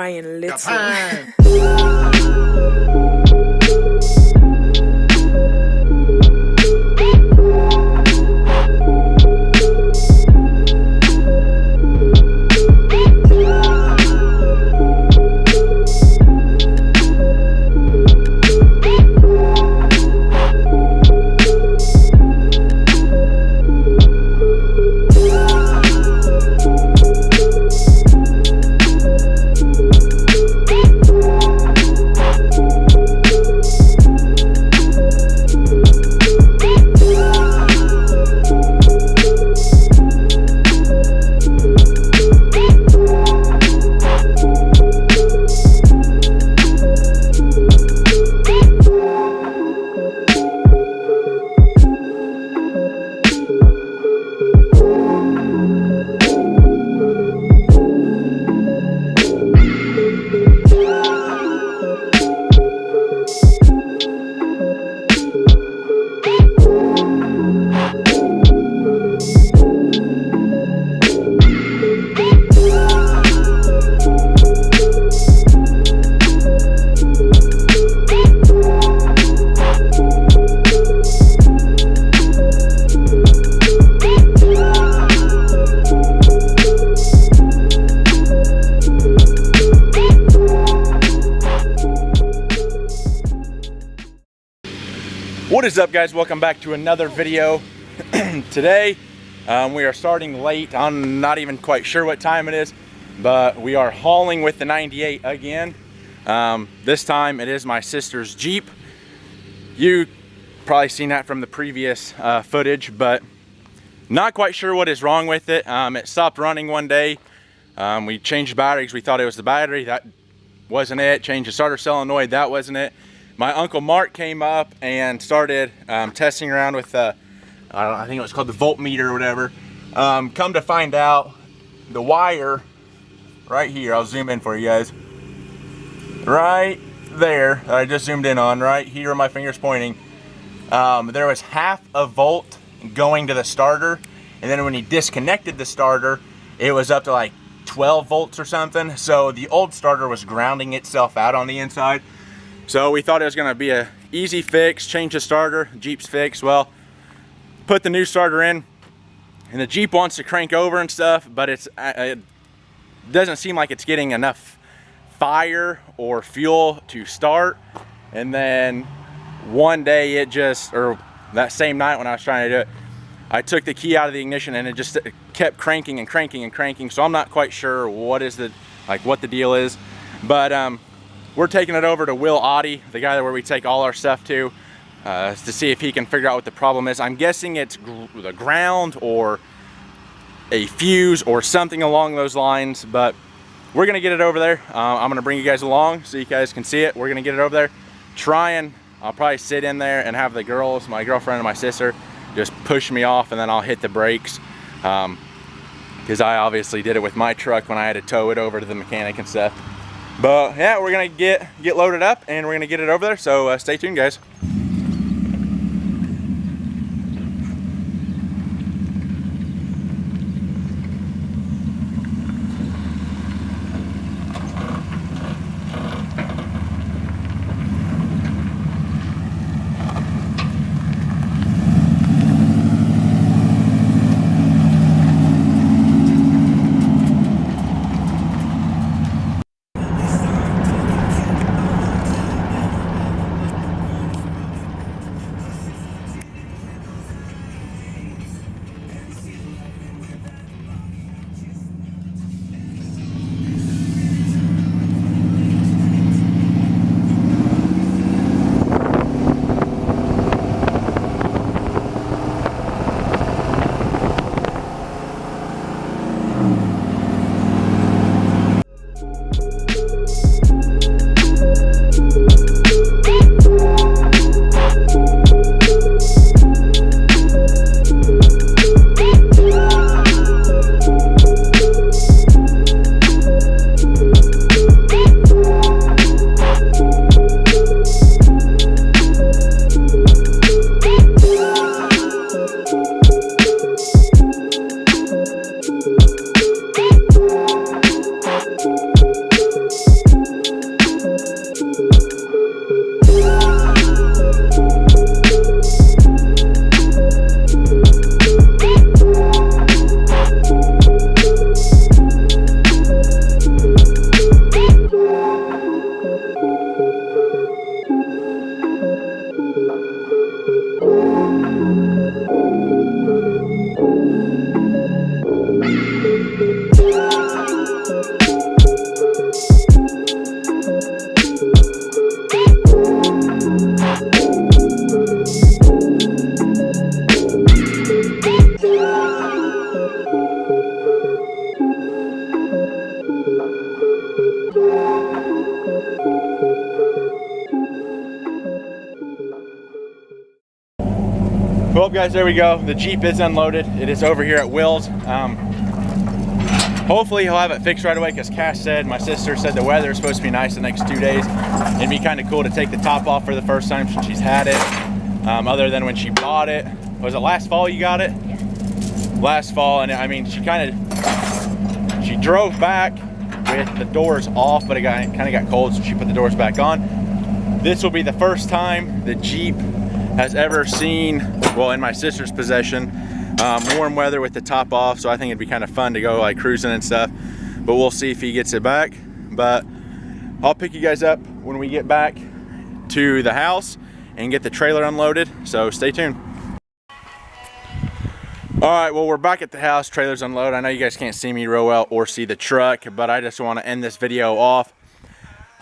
Brian, let's What is up, guys? Welcome back to another video. Today we are starting late. I'm not even quite sure what time it is, but we are hauling with the 98 again. This time it is my sister's Jeep. You probably seen that from the previous footage, but not quite sure what is wrong with it. It stopped running one day. We changed batteries. We thought it was the battery. That wasn't it. Changed the starter solenoid. That wasn't it. My Uncle Mark came up and started testing around with I think it was called the voltmeter or whatever. Come to find out, the wire right here, I'll zoom in for you guys. Right there, that I just zoomed in on, right here where my finger's pointing. There was half a volt going to the starter, and then when he disconnected the starter, it was up to like 12 volts or something. So the old starter was grounding itself out on the inside. So we thought it was going to be a easy fix, change the starter, Jeep's fixed. Well, put the new starter in, and the Jeep wants to crank over and stuff, but it doesn't seem like it's getting enough fire or fuel to start. And then one day it just, or that same night when I was trying to do it, I took the key out of the ignition and it just kept cranking and cranking and cranking. So I'm not quite sure what the deal is, but we're taking it over to L.E.D, the guy where we take all our stuff to see if he can figure out what the problem is. I'm guessing it's the ground or a fuse or something along those lines, but we're gonna get it over there. I'm gonna bring you guys along so you guys can see it. We're gonna get it over there. I'll probably sit in there and have the girls, my girlfriend and my sister, just push me off, and then I'll hit the brakes. Because I obviously did it with my truck when I had to tow it over to the mechanic and stuff. But yeah, we're gonna get loaded up and we're gonna get it over there, so stay tuned, guys. Well guys, there we go. The Jeep is unloaded. It is over here at Will's. Hopefully he'll have it fixed right away, because Cass said, my sister said the weather is supposed to be nice the next 2 days. It'd be kind of cool to take the top off for the first time since she's had it. Other than when she bought it. Was it last fall you got it? Yeah. Last fall, and I mean, she drove back with the doors off, but it kind of got cold, so she put the doors back on. This will be the first time the Jeep has ever seen, well, in my sister's possession, warm weather with the top off, so I think it'd be kind of fun to go like cruising and stuff, but we'll see if he gets it back. But I'll pick you guys up when we get back to the house and get the trailer unloaded, so stay tuned. All right, well, we're back at the house. Trailer's unloaded. I know you guys can't see me real well or see the truck, but I just want to end this video off.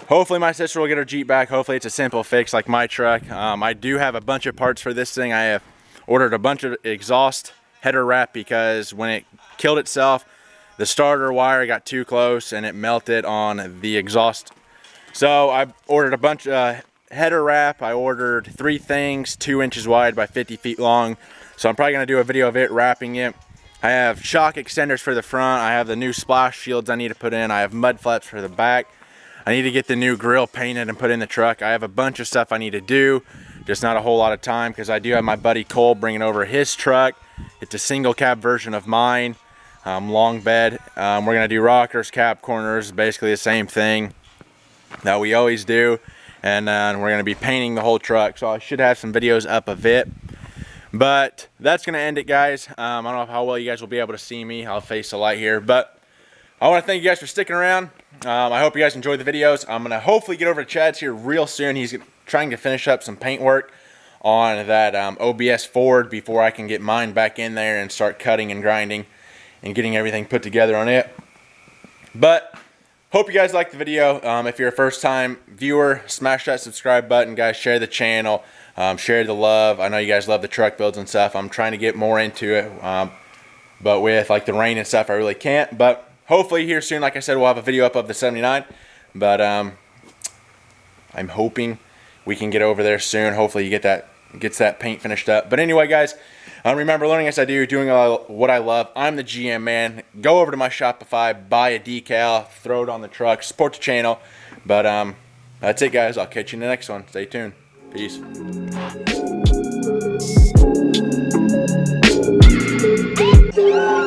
Hopefully my sister will get her Jeep back. Hopefully it's a simple fix like my truck. I do have a bunch of parts for this thing. I have ordered a bunch of exhaust header wrap because when it killed itself, the starter wire got too close and it melted on the exhaust. So I ordered a bunch of header wrap. I ordered 3 things, 2 inches wide by 50 feet long. So I'm probably gonna do a video of it wrapping it. I have shock extenders for the front. I have the new splash shields I need to put in. I have mud flaps for the back. I need to get the new grill painted and put in the truck. I have a bunch of stuff I need to do, just not a whole lot of time, because I do have my buddy Cole bringing over his truck. It's a single cab version of mine, long bed. We're gonna do rockers, cab corners, basically the same thing that we always do. And we're gonna be painting the whole truck. So I should have some videos up of it. But that's gonna end it, guys. I don't know how well you guys will be able to see me. I'll face the light here, but I want to thank you guys for sticking around. I hope you guys enjoyed the videos. I'm gonna hopefully get over to Chad's here real soon. He's trying to finish up some paint work on that OBS Ford before I can get mine back in there and start cutting and grinding and getting everything put together on it. But hope you guys liked the video. If you're a first time viewer, smash that subscribe button, guys. Share the channel. Share the love. I know you guys love the truck builds and stuff. I'm trying to get more into it, but with like the rain and stuff, I really can't. But hopefully here soon, like I said, we'll have a video up of the 79. But I'm hoping we can get over there soon. Hopefully you gets that paint finished up. But anyway, guys, remember, learning as I do, doing what I love. I'm the GM man. Go over to my Shopify, buy a decal, throw it on the truck, support the channel. But that's it, guys. I'll catch you in the next one. Stay tuned. Peace. Yeah.